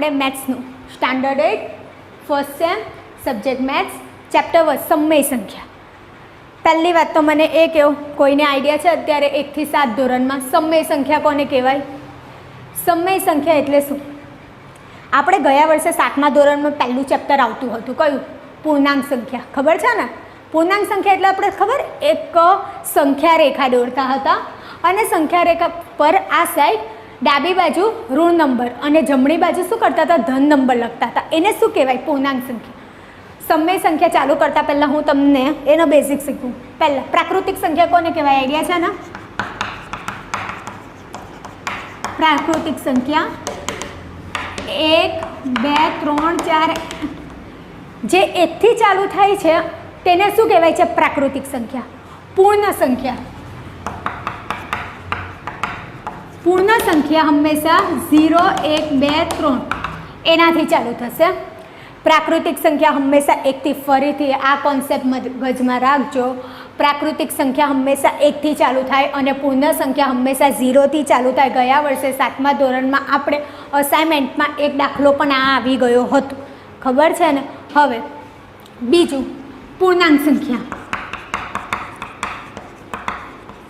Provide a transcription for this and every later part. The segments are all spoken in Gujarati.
આપણે મેથ્સનું standard 8 first sem subject maths chapter 1 સમય સંખ્યા. પહેલી વાત તો મને એ કહો, કોઈને આઈડિયા છે અત્યારે 1 થી 7 ધોરણમાં સમય સંખ્યા કોને કહેવાય? સમય સંખ્યા એટલે શું? આપણે ગયા વર્ષે 7મા ધોરણમાં પહેલું ચેપ્ટર આવતું હતું, કયું? પૂર્ણાંક સંખ્યા. ખબર છે ને? પૂર્ણાંક સંખ્યા એટલે આપણે ખબર એક સંખ્યા રેખા દોરતા હતા અને સંખ્યા રેખા પર આ સાઈડ ડાબી બાજુ ઋણ નંબર અને જમણી બાજુ શું કરતા હતા? ધન નંબર લખતા હતા. એને શું કહેવાય? પૂર્ણાંક સંખ્યા. સમય સંખ્યા ચાલુ કરતા પહેલાં હું તમને એનો બેઝિક શીખવું. પહેલાં પ્રાકૃતિક સંખ્યા કોને કહેવાય? આઈડિયા છે ને? પ્રાકૃતિક સંખ્યા 1 2 3 4 જે 1 થી ચાલુ થાય છે તેને શું કહેવાય છે? પ્રાકૃતિક સંખ્યા. પૂર્ણ સંખ્યા, પૂર્ણ સંખ્યા હંમેશા 0 1 2 3 એનાથી ચાલુ થશે. પ્રાકૃતિક સંખ્યા હંમેશા 1 થી, ફરીથી આ કોન્સેપ્ટ મગજમાં રાખજો. પ્રાકૃતિક સંખ્યા હંમેશા 1 થી ચાલુ થાય અને પૂર્ણ સંખ્યા હંમેશા 0 થી ચાલુ થાય. ગયા વર્ષે 7મા ધોરણમાં આપણે અસાઇનમેન્ટમાં એક દાખલો પણ આ આવી ગયો હતો, ખબર છે ને? હવે બીજું પૂર્ણાંક સંખ્યા.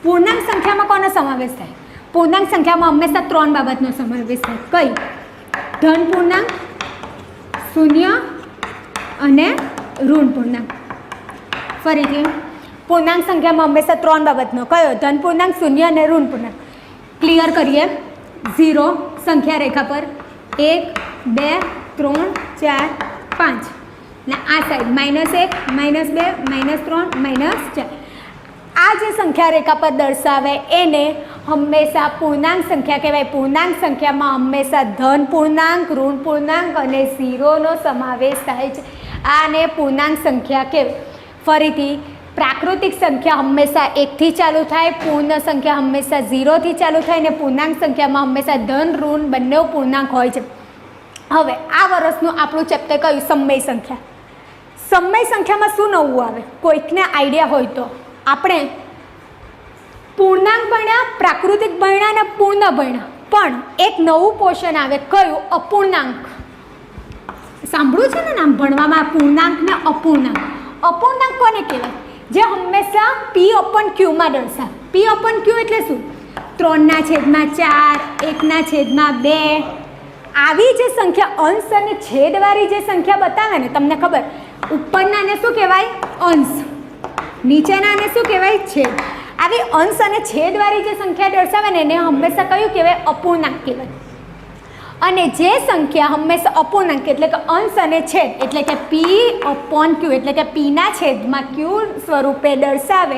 પૂર્ણાંક સંખ્યામાં કોનો સમાવેશ થાય? પૂર્ણાંક સંખ્યામાં હંમેશા 3 બાબતનો સમાવેશ થાય. કઈ? ધન પૂર્ણાંક, શૂન્ય અને ઋણ પૂર્ણાંક. ફરીથી પૂર્ણાંક સંખ્યામાં હંમેશા 3 બાબતનો. કયો? ધન પૂર્ણાંક, શૂન્ય અને ઋણ પૂર્ણાંક. ક્લિયર કરીએ. 0 સંખ્યા રેખા પર 1 2 3 4 5 ને આ સાઈડ -1 -2 -3 -4. આ જે સંખ્યા રેખા પર દર્શાવે એને હંમેશા પૂર્ણાંક સંખ્યા કહેવાય. પૂર્ણાંક સંખ્યામાં હંમેશા ધન પૂર્ણાંક, ઋણ પૂર્ણાંક અને ઝીરોનો સમાવેશ થાય છે. આને પૂર્ણાંક સંખ્યા કહેવાય. ફરીથી પ્રાકૃતિક સંખ્યા હંમેશા 1 થી ચાલુ થાય, પૂર્ણ સંખ્યા હંમેશા 0 થી ચાલુ થાય અને પૂર્ણાંક સંખ્યામાં હંમેશા ધન ઋણ બંને પૂર્ણાંક હોય છે. હવે આ વર્ષનું આપણું ચેપ્ટર કયું? સમય સંખ્યા. સમય સંખ્યામાં શું નવું આવે? કોઈકને આઈડિયા હોય તો. આપણે પૂર્ણાંક ભણ્યા, પ્રાકૃતિક ભણ્યા અને પૂર્ણ ભણ્યા, પણ એક નવું પોર્શન આવે. કયું? અપૂર્ણાંક. સાંભળ્યું છે ને નામ ભણવામાં? પૂર્ણાંક ને અપૂર્ણાંક. અપૂર્ણાંક કોને કહેવાય? જે હંમેશા P/Q દર્શાવે. P/Q એટલે શું? 3/4, 1/2. આવી જે સંખ્યા અંશ અને છેદવાળી જે સંખ્યા બતાવે ને, તમને ખબર, ઉપરનાને શું કહેવાય? અંશ, નીચેનાને શું કહેવાય? છેદ. આવી અંશ અને છેદવાળી જે સંખ્યા દર્શાવે ને એને હંમેશા કયું કહેવાય? અપૂર્ણાંક કહેવાય. અને જે સંખ્યા હંમેશા અપૂર્ણાંક એટલે કે અંશ અને છેદ એટલે કે P/Q એટલે કે Pના છેદમાં Q સ્વરૂપે દર્શાવે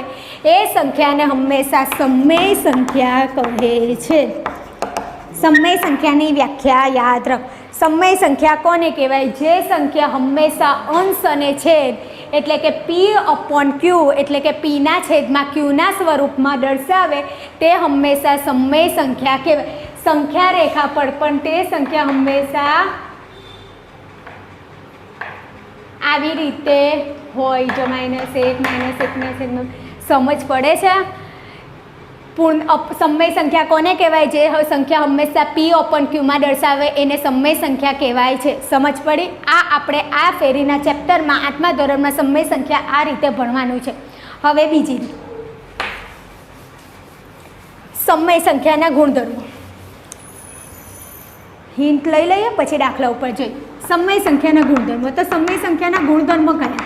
એ સંખ્યાને હંમેશા સમય સંખ્યા કહે છે. સમય સંખ્યાની વ્યાખ્યા યાદ રાખ. સમય સંખ્યા કોને કહેવાય? જે સંખ્યા હંમેશા અંશ અને છેદ એટલે કે P/Q એટલે કે Pના છેદમાં Qના સ્વરૂપમાં દર્શાવે તે હંમેશા સમય સંખ્યા કહેવાય. સંખ્યા રેખા પર પણ તે સંખ્યા હંમેશા આવી રીતે હોય. જો -1 સમજ પડે છે? સમય સંખ્યા કોને કહેવાય? જે સંખ્યા હંમેશા P/Qમાં દર્શાવે એને સમય સંખ્યા કહેવાય છે. સમજ પડી? આ આપણે આ ફેરીના ચેપ્ટરમાં 8મા ધોરણમાં સમય સંખ્યા આ રીતે ભણવાનું છે. હવે બીજી રીત, સમય સંખ્યાના ગુણધર્મો. હિન્ટ લઈ લઈએ પછી દાખલા ઉપર જોઈએ. સમય સંખ્યાના ગુણધર્મો. તો સમય સંખ્યાના ગુણધર્મો કયા?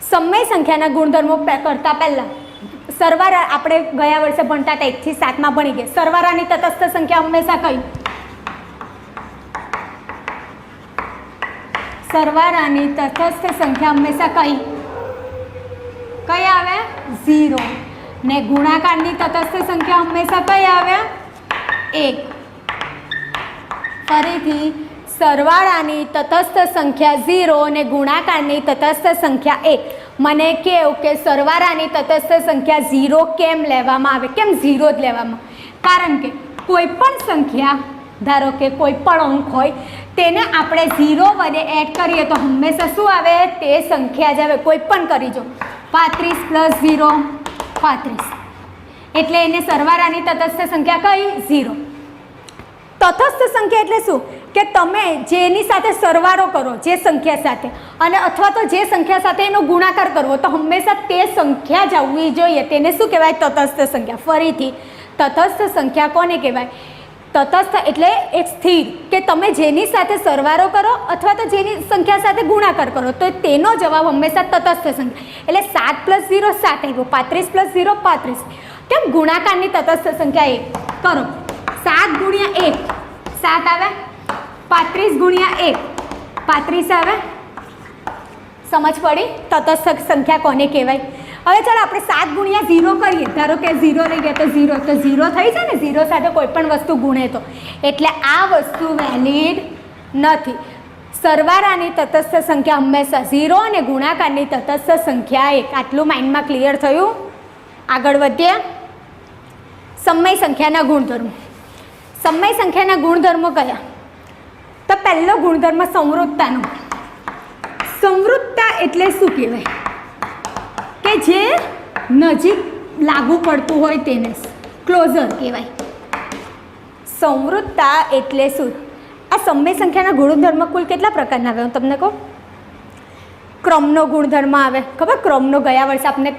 સમય સંખ્યાના ગુણધર્મો કરતા પહેલા સરવાળા આપણે ગયા વર્ષે ભણતા હતા 1 થી 7માં ભણી ગયા. સરવાળાની તટસ્થ સંખ્યા હંમેશા કઈ? સરવાળાની તટસ્થ સંખ્યા હંમેશા કઈ આવે? 0. ને ગુણાકારની તટસ્થ સંખ્યા હંમેશા કઈ આવે? 1. ફરીથી સરવાળાની તટસ્થ સંખ્યા 0 અને ગુણાકારની તટસ્થ સંખ્યા 1. મને કહો કે સરવાળાની તટસ્થ સંખ્યા 0 કેમ લેવામાં આવે? કેમ 0 જ લેવામાં? કારણ કે કોઈ પણ સંખ્યા, ધારો કે કોઈ પણ અંક હોય તેને આપણે 0 વડે એડ કરીએ તો હંમેશા શું આવે? તે સંખ્યા જ આવે. કોઈ પણ કરી જો. 35 + 0 35. એટલે એને સરવાળાની તટસ્થ સંખ્યા કઈ? 0. તટસ્થ સંખ્યા એટલે શું કે તમે જેની સાથે સરવાળો કરો જે સંખ્યા સાથે અને અથવા તો જે સંખ્યા સાથે એનો ગુણાકાર કરવો તો હંમેશા તે સંખ્યા જ આવવી જોઈએ, તેને શું કહેવાય? તટસ્થ સંખ્યા. ફરીથી તટસ્થ સંખ્યા કોને કહેવાય? તટસ્થ એટલે એક સ્થિર કે તમે જેની સાથે સરવાળો કરો અથવા તો જેની સંખ્યા સાથે ગુણાકાર કરો તો તેનો જવાબ હંમેશા તટસ્થ સંખ્યા. એટલે 7 + 0 7 આવ્યો, 35 + 0 35. કેમ? ગુણાકારની તટસ્થ સંખ્યા 1 કરો. 7 × 1 7 આવે, 35 × 1 35 આવે. સમજ પડી? તટસ્થ સંખ્યા કોને કહેવાય? હવે ચાલો આપણે 7 × 0 કરીએ. ધારો કે 0 લઈ ગયા તો 0 તો 0 થઈ જાય ને, 0 સાથે કોઈ પણ વસ્તુ ગુણે તો, એટલે આ વસ્તુ વેલિડ નથી. સરવાળાની તટસ્થ સંખ્યા હંમેશા 0 અને ગુણાકારની તટસ્થ સંખ્યા 1. આટલું માઇન્ડમાં ક્લિયર થયું? આગળ વધીએ. સમય સંખ્યાના ગુણધર્મો. સમય સંખ્યાના ગુણધર્મો કયા? તો પહેલો ગુણધર્મ સંવૃત્તાનો. સંવૃત્તા એટલે શું કહેવાય? કે જે નજીક લાગુ પડતું હોય તેને ક્લોઝર કહેવાય. સંવૃત્તા એટલે શું? આ સમય સંખ્યાના ગુણધર્મ કુલ કેટલા પ્રકારના આવે હું તમને કહું? ક્રમનો ગુણધર્મ આવે. ખબર? ક્રમનો ગયા વર્ષે આપણે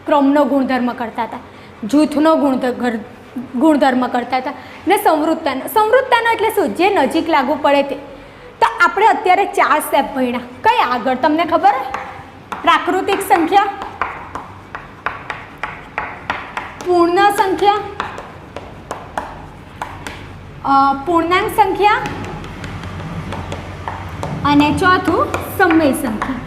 ક્રમનો ગુણધર્મ કરતા હતા, જૂથનો ગુણધર્મ કરતા હતા ને સંવૃત્તાનો. સંવૃત્તાનો એટલે શું? જે નજીક લાગુ પડે તે. તો આપણે અત્યારે 4 સ્ટેપ ભણ્યા. કઈ આગળ તમને ખબર? પ્રાકૃતિક સંખ્યા, પૂર્ણ સંખ્યા, પૂર્ણાંક સંખ્યા અને ચોથું સમય સંખ્યા.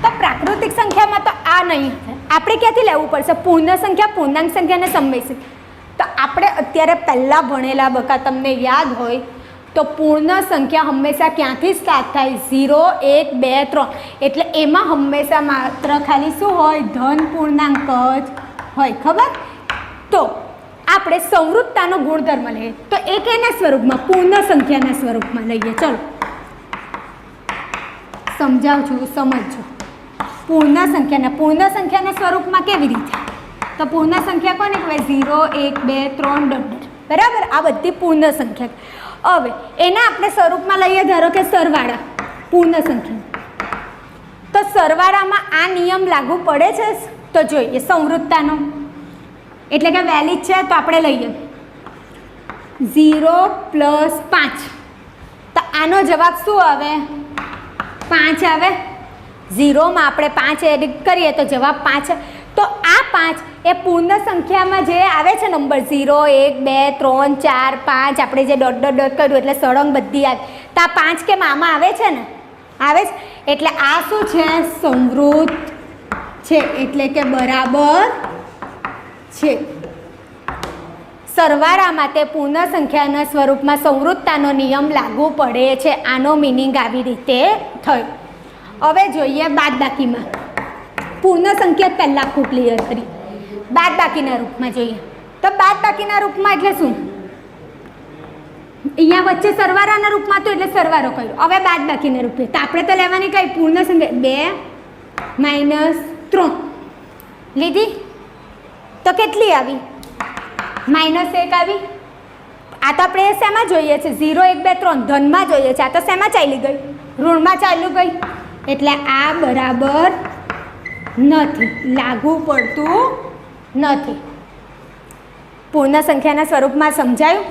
તો પ્રાકૃતિક સંખ્યામાં તો આ નહીં, આપણે ક્યાંથી લેવું પડશે? પૂર્ણ સંખ્યા, પૂર્ણાંક સંખ્યા અને સમય સંખ્યા. તો આપણે અત્યારે પહેલાં ભણેલા બકા તમને યાદ હોય તો પૂર્ણ સંખ્યા હંમેશા ક્યાંથી સ્ટાર્ટ થાય? 0 1 2 3. એટલે એમાં હંમેશા માત્ર ખાલી શું હોય? ધન પૂર્ણાંક જ હોય. ખબર? તો આપણે સંવૃત્તાનો ગુણધર્મ લઈએ તો એક એના સ્વરૂપમાં, પૂર્ણ સંખ્યાના સ્વરૂપમાં લઈએ. ચલો સમજાવું છું, સમજજો. પૂર્ણ સંખ્યાના સ્વરૂપમાં કેવી રીતે? તો પૂર્ણ સંખ્યા કોને કહેવાય? 0 1 2 3 બરાબર. આ બધી પૂર્ણ સંખ્યા. હવે એના આપણે સ્વરૂપમાં લઈએ. ધારો કે સરવાળા, પૂર્ણ સંખ્યા. તો સરવાળામાં આ નિયમ લાગુ પડે છે તો જોઈએ સંવૃત્તાનો, એટલે કે વેલિડ છે તો આપણે લઈએ 0 + 5. તો આનો જવાબ શું આવે? 5 આવે. 0માં આપણે 5 એડ કરીએ તો જવાબ 5. તો આ 5 એ પૂર્ણ સંખ્યામાં જે આવે છે નંબર 0 1 2 3 4 5, આપણે જે ડોટ ડોટ ડોટ કર્યું એટલે સળંગ બધી આવે. તો આ 5 કેમ આમાં આવે છે ને? આવે છે. એટલે આ શું છે? સંવૃત્ત છે, એટલે કે બરાબર છે. સરવાળામાં તે પૂર્ણ સંખ્યાના સ્વરૂપમાં સંવૃત્તાનો નિયમ લાગુ પડે છે. આનો મિનિંગ આવી રીતે થયો. હવે જોઈએ બાદબાકીમાં. પૂર્ણ સંખ્યા પહેલાં આખું ક્લિયર કરી. બાદબાકીના રૂપમાં જોઈએ તો બાદબાકીના રૂપમાં એટલે શું? અહીંયા વચ્ચે સરવાળાના રૂપમાં તો એટલે સરવાળો કર્યો. હવે બાદબાકીના રૂપે તો આપણે તો લેવાની કઈ? પૂર્ણ સંખ્યા 2 - 3 લીધી તો કેટલી આવી? -1 આવી. આ તો આપણે શેમાં જોઈએ છે? 0 1 2 3 ધનમાં જોઈએ છે. આ તો શેમાં ચાલી ગઈ? ઋણમાં ચાલ્યું ગઈ. એટલે આ બરાબર નથી, લાગુ પડતું નથી. પૂર્ણ સંખ્યાના સ્વરૂપમાં સમજાયું?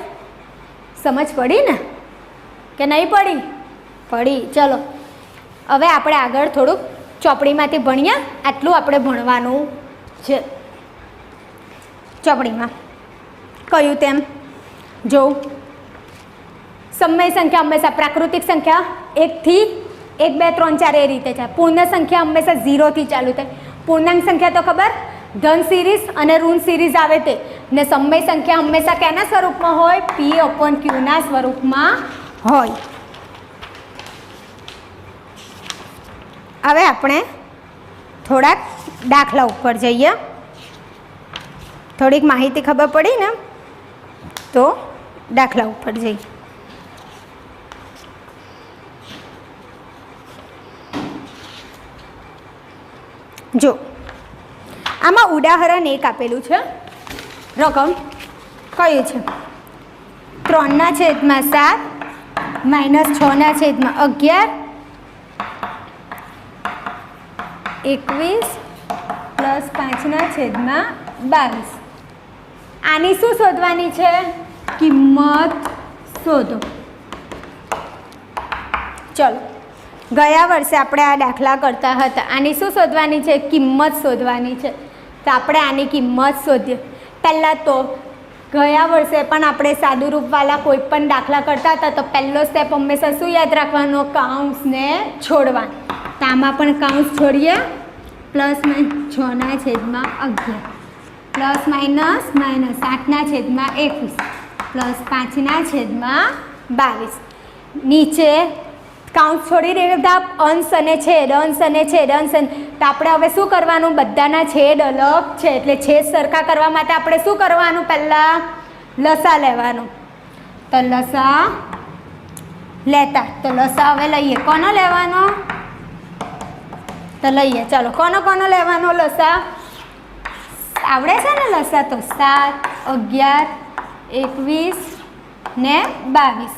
સમજ પડી ને કે નહીં પડી? પડી. ચલો હવે આપણે આગળ થોડુંક ચોપડીમાંથી ભણીએ. આટલું આપણે ભણવાનું છે. ચોપડીમાં કહ્યું તેમ જો સમય સંખ્યા હંમેશા પ્રાકૃતિક સંખ્યા 1 થી 1 2 3 4 એ રીતે છે. પૂર્ણ સંખ્યા હંમેશા 0 થી ચાલુ થાય. પૂર્ણાંક સંખ્યા તો ખબર, ધન સિરીઝ અને ઋણ સિરીઝ આવે તે. ને સમય સંખ્યા હંમેશા કેના સ્વરૂપમાં હોય? P/Q ના સ્વરૂપમાં હોય. હવે આપણે થોડાક દાખલા ઉપર જઈએ. થોડીક માહિતી ખબર પડી ને તો દાખલા ઉપર જઈએ. જો આમાં ઉદાહરણ 1 આપેલું છે. રકમ કયું છે? 3/7 -6/11 21 + 5/22. આની શું શોધવાની છે? કિંમત શોધો. ચલો, ગયા વર્ષે આપણે આ દાખલા કરતા હતા. આની શું શોધવાની છે? કિંમત શોધવાની છે. તો આપણે આની કિંમત શોધીએ. પહેલાં તો ગયા વર્ષે પણ આપણે સાદુરૂપવાળા કોઈ પણ દાખલા કરતા હતા તો પહેલો સ્ટેપ હંમેશા શું યાદ રાખવાનો? કૌંસને છોડવાનું. તો આમાં પણ કૌંસ છોડીએ. +6/11 +-8/21 +5/22. નીચે કૌંસ છોડી દેતા અંશ અને છેદ. તો આપણે હવે શું કરવાનું? બધાના છેદ અલગ છે એટલે છેદ સરખા કરવા માટે આપણે શું કરવાનું? પહેલાં લસા લેવાનું. તો લસા લેતા. તો લસા હવે લઈએ. કોનો લેવાનો? તો લઈએ. ચાલો, કોનો લેવાનો લસા? આવડે છે ને લસા? તો 7, 11, 21 ને 22.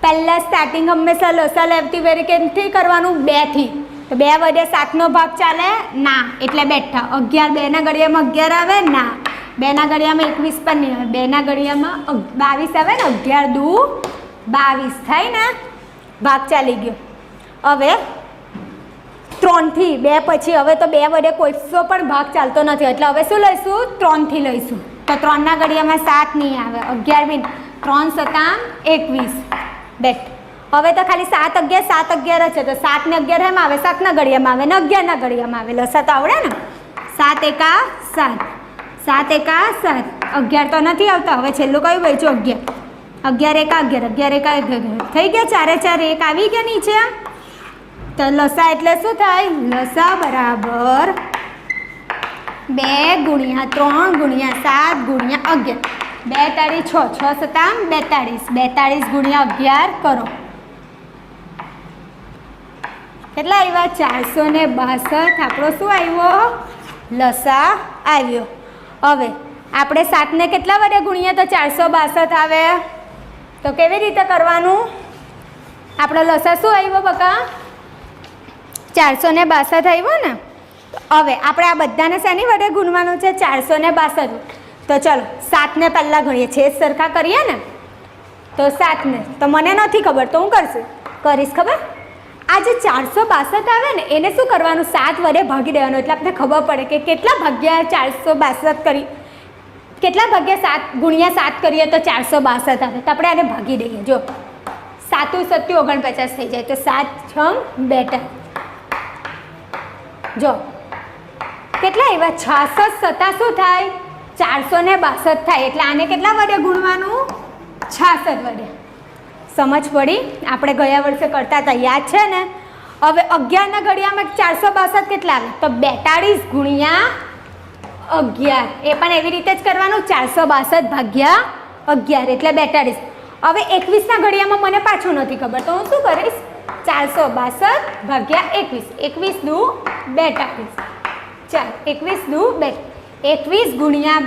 પહેલાં સ્ટાર્ટિંગ હંમેશા લસા લેવતી વેરી કેમથી કરવાનું? 2 થી. તો 2 વડે 7નો ભાગ ચાલે? ના. એટલે બેઠા. 11 2ના ઘડિયામાં 11 આવે? ના. 2ના ઘડિયામાં 21 પણ નહીં આવે. 2ના ઘડિયામાં 22 આવે ને. 11 દુ 22 થાય ને. ભાગ ચાલી ગયો. હવે 3 થી 2 પછી હવે તો 2 વડે કોઈસો પણ ભાગ ચાલતો નથી એટલે હવે શું લઈશું? 3 થી લઈશું. તો 3ના ઘડિયામાં 7 નહીં આવે. 11 બી 3 × 21 બેટ. હવે તો ખાલી 7 11 છે તો 7 ને 11 એમ આવે? 7ના ઘડિયામાં આવે ને 11ના ઘડિયામાં આવે. લસા તો આવડે ને? 7 એકા 7 7 એકા 7. 11 તો નથી આવતા. હવે છેલ્લું કયું બચ્યું? 11 એકા 11 11 એકા 11 થઈ ગયા. 4 4 1 આવી ગયા નીચે. તો લસા એટલે શું થાય? લસા બરાબર 2 × 3 × 7 × 11. 2 તાળી 6 6 × 7 42 42 × 11 કરો. કેટલા આવ્યા? 462. આપણો શું આવ્યો? લસા આવ્યો. હવે આપણે 7ને કેટલા વડે ગુણીએ તો 462 આવે? તો કેવી રીતે કરવાનું? આપણો લસા શું આવ્યો બકા? 462 આવ્યો ને. હવે આપણે આ બધાને શેની વડે ગુણવાનું છે? 462. તો ચલો 7ને પહેલાં ગણીએ. છેદ સરખા કરીએ ને. તો 7ને તો મને નથી ખબર તો હું કરીશ ખબર. આ જે 462 આવે ને એને શું કરવાનું? 7 વડે ભાગી દેવાનું. એટલે આપણે ખબર પડે કે કેટલા ભાગ્યા 462 કરી, કેટલા ભાગ્યા 7 × 7 કરીએ તો 462 આવે. તો આપણે આને ભાગી દઈએ. જો 7 × 7 = 49 થઈ જાય. તો 7 × 6 = 42. જો કેટલા આવ્યા? 66 શું થાય? 462 થાય. એટલે આને કેટલા વડે ગુણવાનું? 66 વડે. સમજ પડી? આપણે ગયા વર્ષે કરતા હતા યાદ છે ને. હવે 11ના ઘડિયામાં 462 કેટલા આવે? તો 42 × 11. એ પણ એવી રીતે જ કરવાનું. 462 ભાગ્યા 11 એટલે 42. હવે 21ના ઘડિયામાં મને પાછું નથી ખબર તો હું શું કરીશ? 462 ભાગ્યા 21. 21 દુ 42. ચાલ 21 દુ 22. 21 ×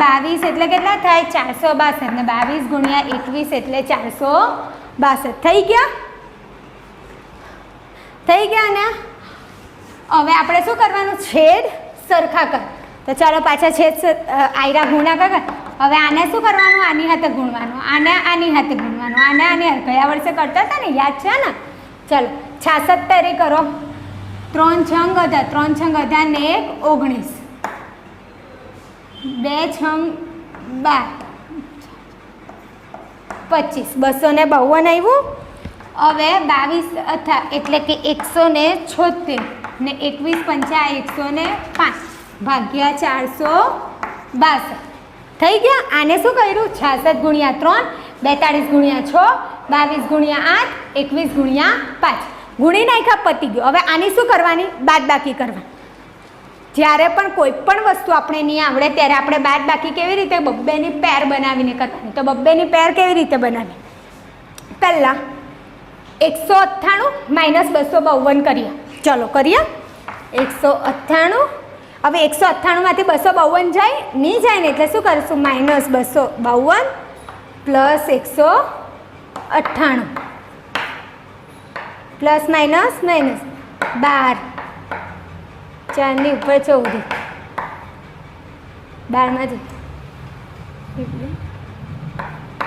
22 એટલે કેટલા થાય? 462 ને 22 × 21 એટલે 462. થઈ ગયા ને. હવે આપણે શું કરવાનું? છેદ સરખા કર. તો ચાલો પાછા છેદ આયરા ગુણાકાર કર. હવે આને શું કરવાનું? આની હાથે ગુણવાનું. આને આની હાથે ગુણવાનું. આને આની હાથે. ગયા વર્ષે કરતા હતા ને યાદ છે ને. ચાલો 76 કરો. 3 × 18 ને 19. 2 × 12 25. 252 આવ્યું. હવે 22 એટલે કે 176 ને 21 પંચા 105 ભાગ્યા 462 થઈ ગયા. આને શું કર્યું? 66 × 3 42 × 6 22 × 8 21 × 5 ગુણી નાખ્યા. પતી ગયો. હવે આની શું કરવાની? બાદબાકી કરવાની. જ્યારે પણ કોઈ પણ વસ્તુ આપણે નહીં આવડે ત્યારે આપણે બાદબાકી કેવી રીતે? બબ્બેની પેર બનાવીને કરવાની. તો બબ્બેની પેર કેવી રીતે બનાવી? પહેલાં 198 - 252 કરીએ. ચલો કરીએ. 198 હવે 198માંથી 252 જાય નહીં જાય ને એટલે શું કરીશું -252 પ્લસ 198 પ્લસ માઇનસ માઇનસ 12 4ની ઉપર 14 12માંથી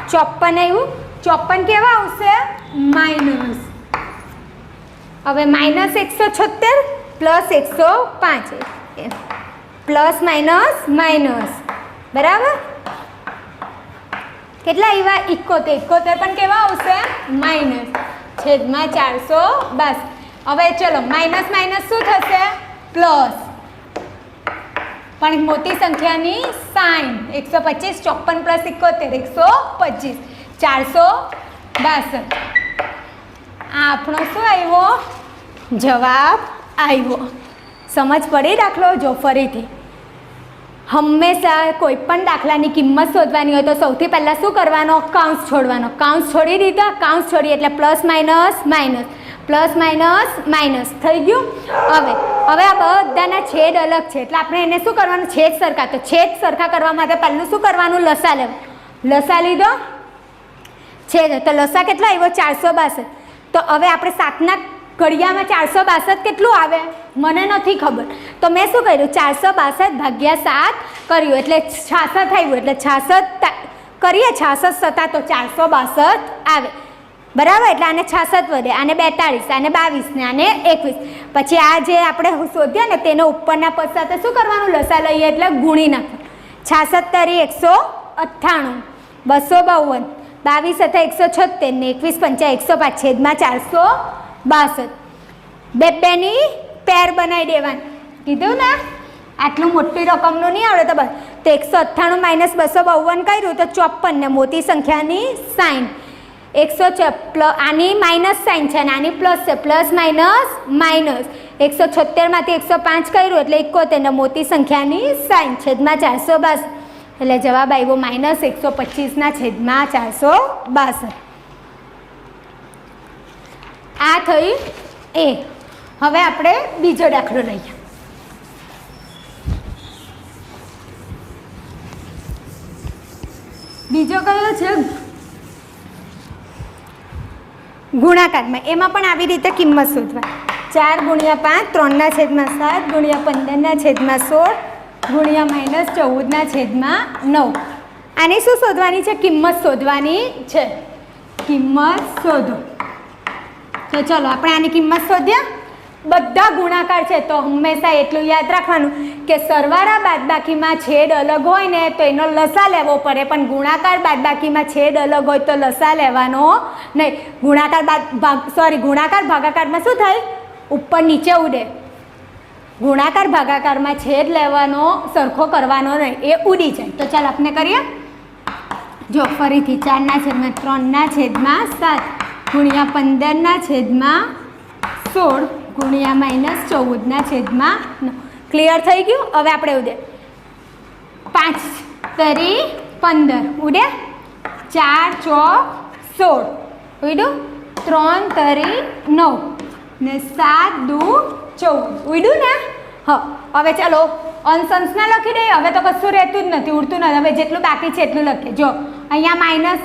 54 આવ્યું 54 કેવા આવશે માઇનસ હવે -176 પ્લસ 105 પ્લસ માઇનસ માઇનસ બરાબર કેટલા આવ્યા 71 પણ કેવા આવશે માઇનસ છેદમાં 462 હવે ચલો માઇનસ માઇનસ શું થશે પ્લસ પણ મોટી સંખ્યાની સાઇન 125 54 પ્લસ 71 125 462 આ આપણો શું આવ્યો જવાબ આવ્યો સમજ પડી દાખલો જો ફરીથી હંમેશા કોઈ પણ દાખલાની કિંમત શોધવાની હોય તો સૌથી પહેલાં શું કરવાનો કાઉન્સ છોડવાનો કાઉન્સ છોડી દીધા કાઉન્સ છોડી એટલે plus minus minus plus minus minus થઈ ગયું હવે આ બધાના છેદ અલગ છે એટલે આપણે એને શું કરવાનું છેદ સરખા તો છેદ સરખા કરવા માટે પહેલું શું કરવાનું લસા લેવું લસા લીધો છેદ તો લસા કેટલો આવ્યો 462 તો હવે આપણે 7ના ઘડિયામાં 462 કેટલું આવે મને નથી ખબર તો મેં શું કર્યું 462 ભાગ્યા 7 કર્યું એટલે 66 આવ્યું એટલે 66 કરીએ 66 7 તો 462 આવે બરાબર એટલે આને 66 વધે આને 42 આને 22 ને આને 21 પછી આ જે આપણે શોધ્યા ને તેને ઉપરના પદ સાથે શું કરવાનું લસા લઈએ એટલે ગુણી નાખવાનું 66 તરી 198 252 22 હતા 176 ને 21 5 105 છેદમાં 462 બેની પેર બનાવી દેવાની કીધું ને આટલું મોટી રકમનું નહીં આવડે તો બસ તો 198 - 252 કર્યું તો 54 ને મોટી સંખ્યાની સાઇન 106 આની માઇનસ સાઇન છે અને આની પ્લસ છે પ્લસ માઇનસ માઇનસ 176માંથી 105 કર્યું એટલે 71 ને મોટી સંખ્યાની સાઇન છેદમાં 462 એટલે જવાબ આવ્યો -125 છેદમાં 462 આ થઈ એ હવે આપણે બીજો દાખલો લઈએ બીજો કયો છે ગુણાકારમાં એમાં પણ આવી રીતે કિંમત શોધવા 4 × 5 3ના છેદમાં 7 × 15ના છેદમાં 16 ગુણ્યા -14ના છેદમાં 9 આની શું શોધવાની છે કિંમત શોધવાની છે કિંમત શોધો તો ચલો આપણે આની કિંમત શોધ્યા બધા ગુણાકાર છે તો હંમેશા એટલું યાદ રાખવાનું કે સરવાળા બાદબાકીમાં છેદ અલગ હોય ને તો એનો લસા લેવો પડે પણ ગુણાકાર બાદબાકીમાં છેદ અલગ હોય તો લસા લેવાનો નહીં ગુણાકાર ભાગાકારમાં શું થાય ઉપર નીચે ઉડે ગુણાકાર ભાગાકારમાં છેદ લેવાનો સરખો કરવાનો નહીં એ ઉડી જાય તો ચાલ આપણે કરીએ જો ફરીથી 4ના છેદમાં 3ના છેદમાં 7 ગુણ્યા 15ના છેદમાં 16 ગુણ્યા -14ના છેદમાં 9 ક્લિયર થઈ ગયું હવે આપણે ઉડે 5 તરી 15 ઉડે 4 ચોક 16 ઉડ્યું 3 તરી 9 ને 7 દુ 14 ઉડ્યું ને હા હવે ચાલો અંશના લખી દઈએ હવે તો કશું રહેતું જ નથી ઉડતું નથી હવે જેટલું બાકી છે એટલું લખીએ જો અહીંયા માઇનસ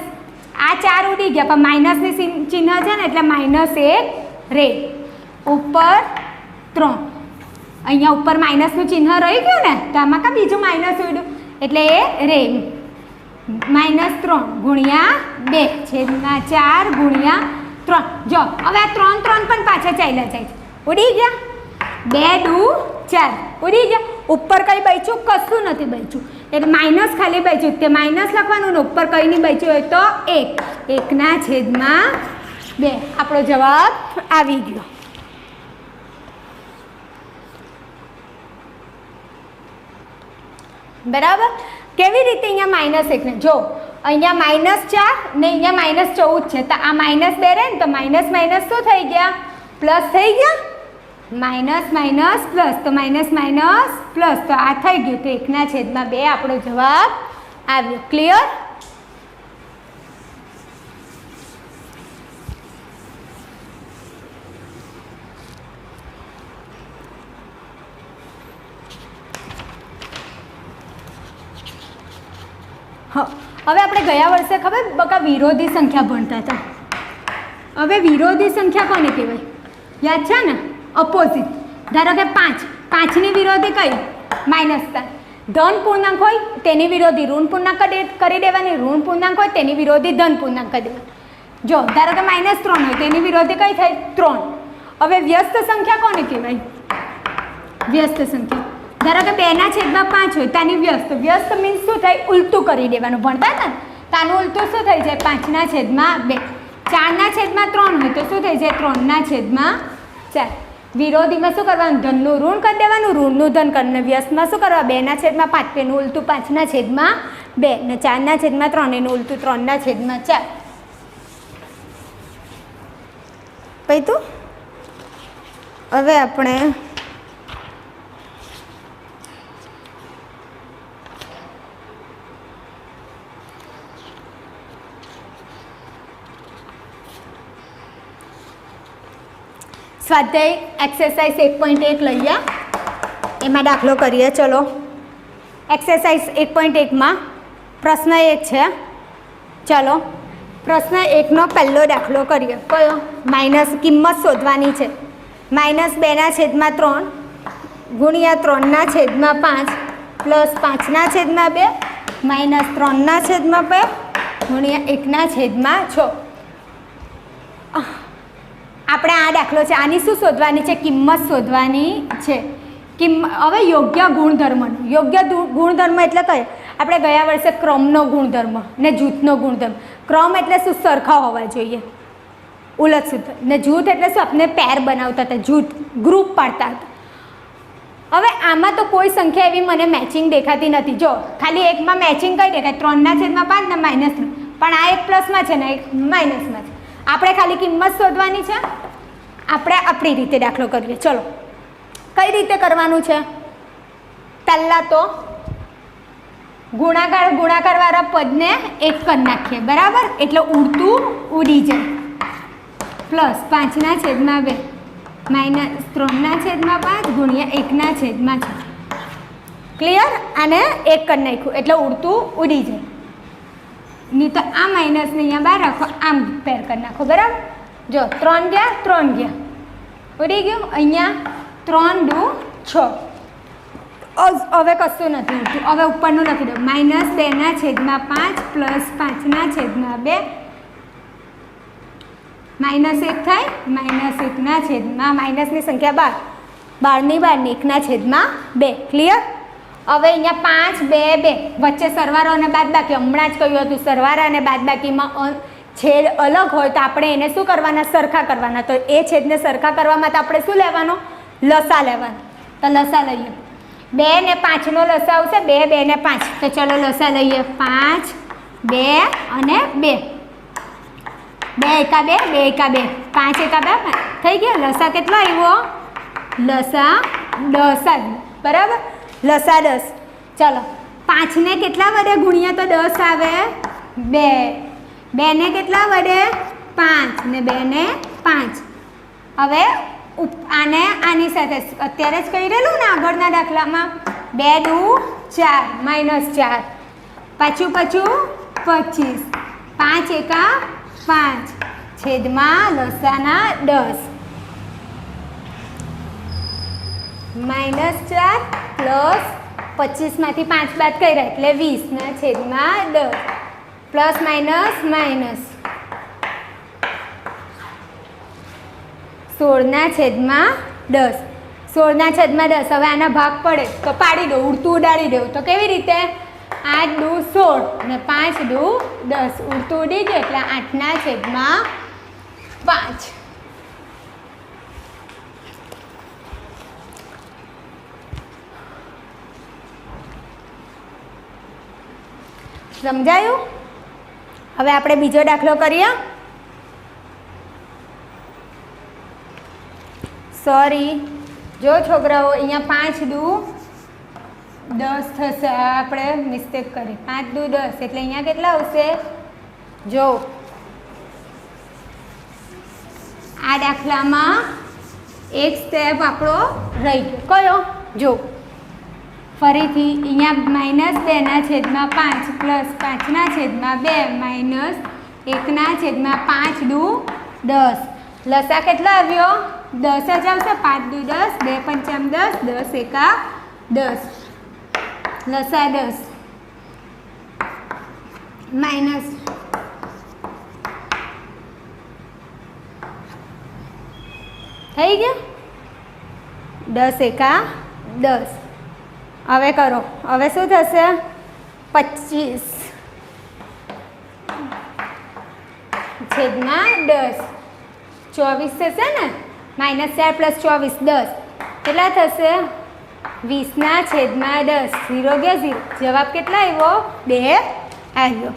આ 4 ઉડી ગયા પણ માઇનસની ચિહ્ન છે ને એટલે -1 રે ઉપર 3 અહીંયા ઉપર માઇનસનું ચિહ્ન રહી ગયું ને તો આમાં કા બીજું માઇનસ ઉડ્યું એટલે એ રે -3 ગુણ્યા 2 છેદમાં 4 ગુણ્યા 3 જો હવે આ 3 પણ પાછા ચાલ્યા જાય ઉડી ગયા 2 દુ 4 ઉડી ગયા ઉપર કઈ બચ્યું કશું નથી બચ્યું એટલે માઇનસ ખાલી બચ્યું તે માઇનસ લખવાનું ને ઉપર કઈ નહીં બચ્યું હોય તો 1 છેદમાં 2 આપણો જવાબ આવી ગયો બરાબર કેવી રીતે અહીંયા -1 ને જો અહીંયા -4 ને અહીંયા -14 છે તો આ -2 રહે ને તો માઇનસ શું થઈ ગયા પ્લસ થઈ ગયા માઇનસ પ્લસ તો માઇનસ પ્લસ તો આ થઈ ગયું તો 1/2 આપણો જવાબ આવ્યો ક્લિયર હવે આપણે ગયા વર્ષે ખબર બકા વિરોધી સંખ્યા ભણતા હતા. હવે વિરોધી સંખ્યા કોને કહેવાય યાદ છે ને? અપોઝિટ. ધારો કે 5, 5ની વિરોધી કઈ? -3. ધન પૂર્ણાંક હોય તેની વિરોધી ઋણ પૂર્ણાંક કરી દેવાની, ઋણ પૂર્ણાંક હોય તેની વિરોધી ધન પૂર્ણાંક કરી દેવાની. જો ધારો કે -3 હોય તેની વિરોધી કઈ થાય? 3. હવે વ્યસ્ત સંખ્યા કોને કહેવાય? વ્યસ્ત સંખ્યા. ધારો કે 2/5 હોય તાની વ્યસ્ત. વ્યસ્ત મીન્સ શું થાય? ઉલટું કરી દેવાનું. ભણતા હતા ને તાનું ઉલટું શું થઈ જાય? 5/2. 4/3 હોય તો શું થઈ જાય? 3/4. વિરોધીમાં શું કરવાનું? ધનનું ઋણ કરી દેવાનું, ઋણનું ધન કરીને. વ્યસ્તમાં શું કરવા? 2/5 એનું ઉલટું 5/2 ને 4/3 એનું ઉલટું 3/4. પછી તું હવે આપણે સ્વાધ્યાય એક્સરસાઇઝ 1.1 લઈએ, એમાં દાખલો કરીએ. ચલો એક્સરસાઇઝ 1.1માં પ્રશ્ન 1 છે. ચલો પ્રશ્ન 1નો પહેલો દાખલો કરીએ. કયો? માઇનસ કિંમત શોધવાની છે. -2/3 ગુણ્યા 3/5 પ્લસ 5/2 -3/2 ગુણ્યા 1/6. આપણે આ દાખલો છે, આની શું શોધવાની છે? કિંમત શોધવાની છે. હવે યોગ્ય ગુણધર્મનો. યોગ્ય ગુણધર્મ એટલે કયો? આપણે ગયા વર્ષે ક્રમનો ગુણધર્મ ને જૂથનો ગુણધર્મ. ક્રમ એટલે શું? સરખા હોવા જોઈએ, ઉલટ સૂત્ર. ને જૂથ એટલે શું? આપણે પેર બનાવતા હતા, જૂથ ગ્રુપ પાડતા હતા. હવે આમાં તો કોઈ સંખ્યા એવી મને મેચિંગ દેખાતી નથી. જો ખાલી એકમાં મેચિંગ કઈ દેખાય? 3/5 ને -3. પણ આ એક પ્લસમાં છે ને એક માઇનસમાં છે. આપણે ખાલી કિંમત શોધવાની છે. આપણે આપણી રીતે દાખલો કરીએ. ચલો કઈ રીતે કરવાનું છે? પહેલાં તો ગુણાકારવાળા પદને એક કરી નાખીએ, બરાબર? એટલે ઉડતું ઉડી જાય. પ્લસ 5/2 -3/5 ગુણ્યા 1/6. ક્લિયર? આને એક કરી નાખ્યું એટલે ઉડતું ઉડી જાય. નહીં તો આ માઇનસને અહીંયા બહાર રાખો, આમ પેર કરી નાખો, બરાબર? જો 3 ગયા 3 ગયા, ઉડી ગયું. અહીંયા 3 × 6. હવે કશું નથી ઉડતું. હવે ઉપરનું લખી દો. -2/5 પ્લસ 5/2 -1 થાય. -1/, માઇનસની સંખ્યા 12 12 1/2. ક્લિયર? હવે અહીંયા 5 2 2 વચ્ચે સરવાળો અને બાદબાકી. હમણાં જ કહ્યું હતું સરવાળા અને બાદબાકીમાં છેદ અલગ હોય તો આપણે એને શું કરવાના? સરખા કરવાના. તો એ છેદને સરખા કરવા માટે આપણે શું લેવાનો? લસા લેવાનો. તો લસા લઈએ. 2 ને 5નો લસા આવશે. 2 2 ને 5. તો ચલો લસા લઈએ. 5 2 અને 2. 2 એકા 2 2 એકા 2 5 એકા 2 થઈ ગયા. લસા કેટલો આવ્યો? લસા 10. બરાબર? લસા 10. ચલો 5ને કેટલા વડે ગુણ્યા તો 10 આવે? 2. 2 ને કેટલા વડે? 5 ને 2 ને 5. હવે આને આની સાથે અત્યારે જ કહી રહેલું ને આગળના દાખલામાં 2 × 4 -4. પાછું 25. 5 એકા 5 છેદમાં લસાના 10. -4 પ્લસ 25માંથી 5 બાદ કર્યા એટલે 20/10. Plus minus 16/10. 16/10. હવે આના ભાગ પડે તો પાડી દો, ઉડતું ઉડાડી દેવું. તો કેવી રીતે? 8 × 16 ને 5 × 10. ઉડતું ઉડી ગયું એટલે 8/5. સમજાયું? હવે આપણે બીજો દાખલો કરીએ. સોરી, જો છોકરાઓ અહીંયા 5 × 10 થશે. આપણે મિસ્ટેક કરી. 5 × 10 એટલે અહીંયા કેટલા આવશે? જો આ દાખલામાં એક સ્ટેપ આપણો રહી ગયો. કયો? જો ફરીથી અહીંયા માઇનસ 2/5 પ્લસ 5/2 માઇનસ 1/5 દુ 10. લસા કેટલો આવ્યો? 10 જ આવશે. 5 દુ 10, 2 પંચામ 10, 10 એકા 10. લસા 10 માઇનસ થઈ ગયા 10 એકા 10. હવે કરો. હવે શું થશે? 25/10. -24 થશે ને? -4 પ્લસ 24 10. કેટલા થશે? 20/10. 0 ગયા 0. જવાબ કેટલા આવ્યો? 2 આવ્યો.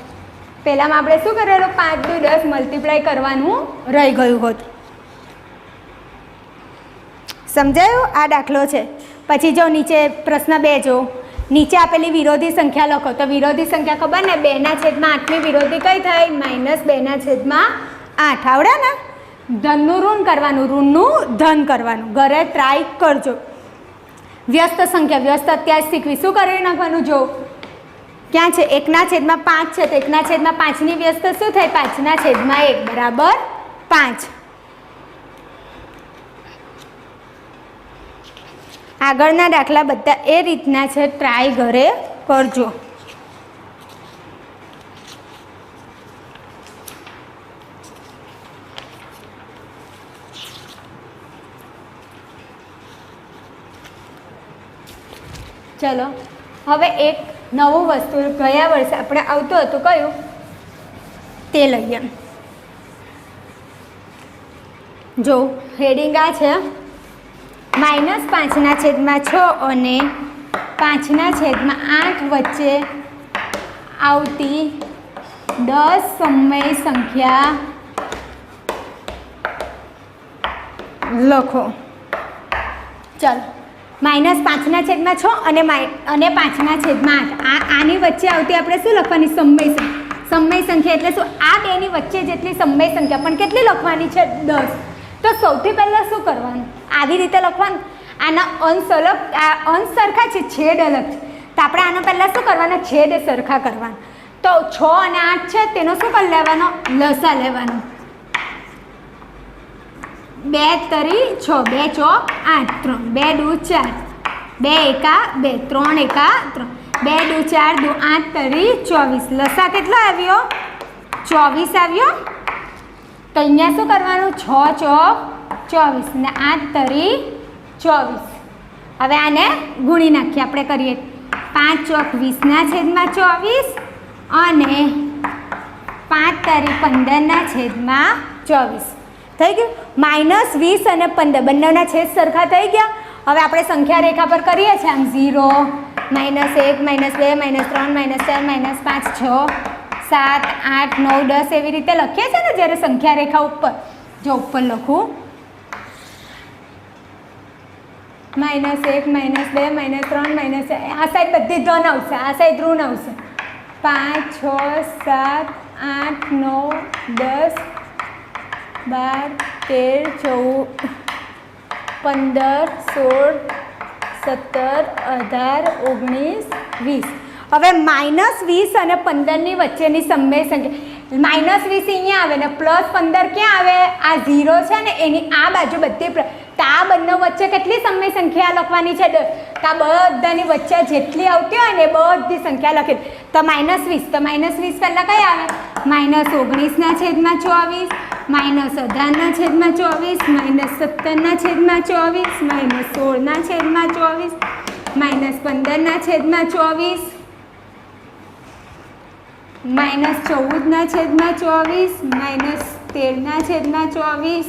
પહેલાંમાં આપણે શું કરેલું? 5 દુ 10 મલ્ટીપ્લાય કરવાનું રહી ગયું હોત. સમજાયું? આ દાખલો છે. પછી જો નીચે પ્રશ્ન 2 જો નીચે આપેલી વિરોધી સંખ્યા લખો. તો વિરોધી સંખ્યા ખબર ને? 2/8ની વિરોધી કઈ થાય? -2/8. આવડે ને? ધનનું ઋણ કરવાનું, ઋણનું ધન કરવાનું. ઘરે ટ્રાય કરજો. વ્યસ્ત સંખ્યા વ્યસ્ત અત્યારે શીખવી. શું કરી નાખવાનું? જો ક્યાં છે? 1/5 છે તો 1/5ની વ્યસ્ત શું થાય? 5/1 બરાબર 5. આગળના દાખલા બધા એ રીતના છે. ટ્રાય ઘરે કરજો. ચલો હવે એક નવું વસ્તુ ગયા વર્ષે આપણે આવતું હતું, કયું તે લઈએ. જો હેડિંગ આ છે, -5/6 અને 5/8 વચ્ચે આવતી 10 સમય સંખ્યા લખો. ચાલો -5/6 અને 5/8 આની વચ્ચે આવતી આપણે શું લખવાની? સમય સંખ્યા એટલે શું? આ બેની વચ્ચે જેટલી સમય સંખ્યા પણ કેટલી લખવાની છે? 10. તો સૌથી પહેલાં શું કરવાનું? આવી રીતે લખવાનું. આના અંશ અલગ, આ અંશ સરખા છે, છેદ અલગ છે. તો આપણે આનો પહેલાં શું કરવાના? છેદ સરખા કરવાના. તો 6 અને 8 છે તેનો શું કરી લેવાનો? લસા લેવાનો. 2 તરી 6, 2 ચોક 8, 3, 2 દુ 4, 2 એકા 2, 3 એકા 3, 2 દુ 4 દુ 8 તરી 24. લસા કેટલો આવ્યો? 24 આવ્યો. તો અહીંયા શું કરવાનું? 6 ચોક 24 ને 8 તરી 24. હવે આને ગુણી નાખીએ. આપણે કરીએ 5 ચોક 20/24 અને 5 તરી 15/24. થઈ ગયું? -20 અને 15 બંનેના છેદ સરખા થઈ ગયા. હવે આપણે સંખ્યા રેખા પર કરીએ છીએ આમ 0, -1, -2, -3, -4, -5, 6, 7, 8, 9, 10 એવી રીતે લખીએ છીએ ને જ્યારે સંખ્યા રેખા ઉપર. જો ઉપર લખું -1, -2, -3, આ સાઈડ બધી ધન આવશે, આ સાઈડ ઋણ આવશે. 5, 6, 7, 8, 9, 10, 12, 13, 14, 15, 16, 17, 18, 19, 20. હવે -20 અને 15ની વચ્ચેની સમય સંખ્યા. -20 અહીંયા આવે ને +15 ક્યાં આવે? આ 0 છે ને એની આ બાજુ બધી. તો આ બંને વચ્ચે કેટલી સમય સંખ્યા લખવાની છે? તો આ બધાની વચ્ચે જેટલી આવતી હોય ને એ બધી સંખ્યા લખી. તો -20. તો -20 પહેલાં કઈ આવે? -19/24, -18/24, -17/24, -16/24, -15/24, -14/24, -13/24,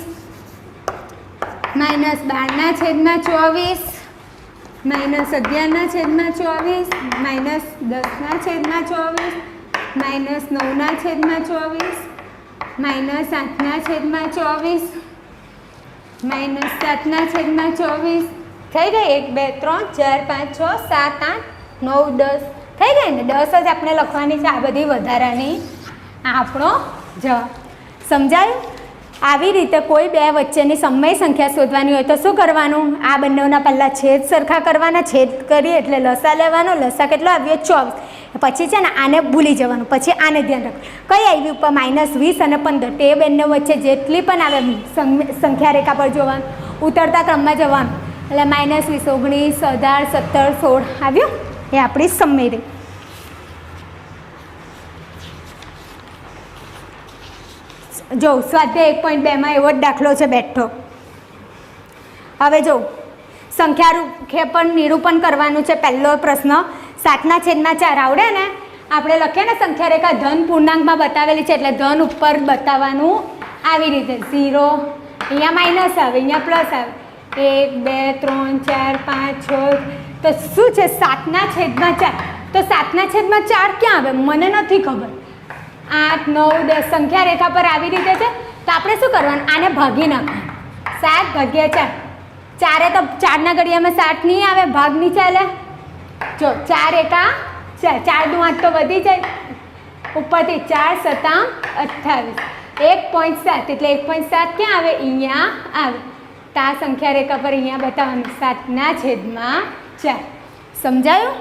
-12/24, -11/24, -10/24, -9/24, -8/24, -7/24. થઈ ગઈ? 1, 2, 3, 4, 5, 6, 7, 8, 9, 10 થઈ ગઈ ને? 10 જ આપણે લખવાની છે. આ બધી વધારાની આપણો જવાબ. સમજાયું? આવી રીતે કોઈ બે વચ્ચેની સમય સંખ્યા શોધવાની હોય તો શું કરવાનું? આ બંનેના પહેલાં છેદ સરખા કરવાના, છેદ કરીએ એટલે લસા લેવાનો, લસા કેટલો આવ્યો? 24. પછી છે ને આને ભૂલી જવાનું, પછી આને ધ્યાન રાખવું. કઈ આવી ઉપર? -20 અને 15. તે બંને વચ્ચે જેટલી પણ આવે સંખ્યા રેખા પર જોવાનું, ઉતરતા ક્રમમાં જવાનું. એટલે -20, 19, 18, 17, 16 આવ્યું. એ આપણી સમય રેખા. જો સ્વાધ્યાય 1.2 એવો જ દાખલો છે બેઠો. હવે જો સંખ્યા પણ નિરૂપણ કરવાનું છે. પહેલો પ્રશ્ન 7/4 આવડે ને? આપણે લખીએ ને સંખ્યા રેખા ધન પૂર્ણાંકમાં બતાવેલી છે એટલે ધન ઉપર બતાવવાનું આવી રીતે. 0 અહીંયા માઇનસ આવે, અહીંયા પ્લસ આવે. 1 2 3 4 5 6. તો શું છે? 7/4. તો 7/4 ક્યાં આવે? મને નથી ખબર. 8 9 10 સંખ્યા રેખા પર આવી રીતે છે. તો આપણે શું કરવાનું? આને ભાગી નાખવાનું. 7/4. 4 તો 4ના ઘડિયામાં 7 નહીં આવે, ભાગ નહીં ચાલે. જો 4 એકા 4 દુ 8 તો વધી જાય ઉપરથી. 4 7 28. 1.7 એટલે 1.7 ક્યાં આવે? અહીંયા આવે. તો આ સંખ્યા રેખા પર અહીંયા બતાવવાનું 7/4. સમજાયું?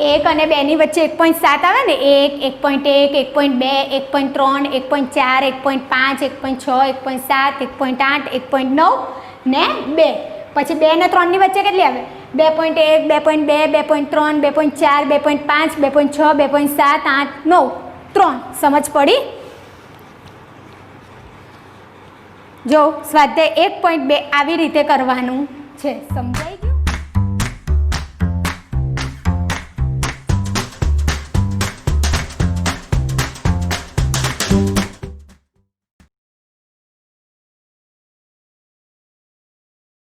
1 અને 2 ની વચ્ચે 1.7 આવે ને? 1 1.1 1.2 1.3 1.4 1.5 1.6 1.7 1.8 1.9 ને 2. પછી 2 ને 3 ની વચ્ચે કેટલી આવે? 2.1 2.2 2.3 2.4 2.5 2.6 2.7 8 9 3. સમજ પડી? જો સ્વાધ્યાય 1.2 આવી રીતે કરવાનું છે. સમજાઈ ગયું?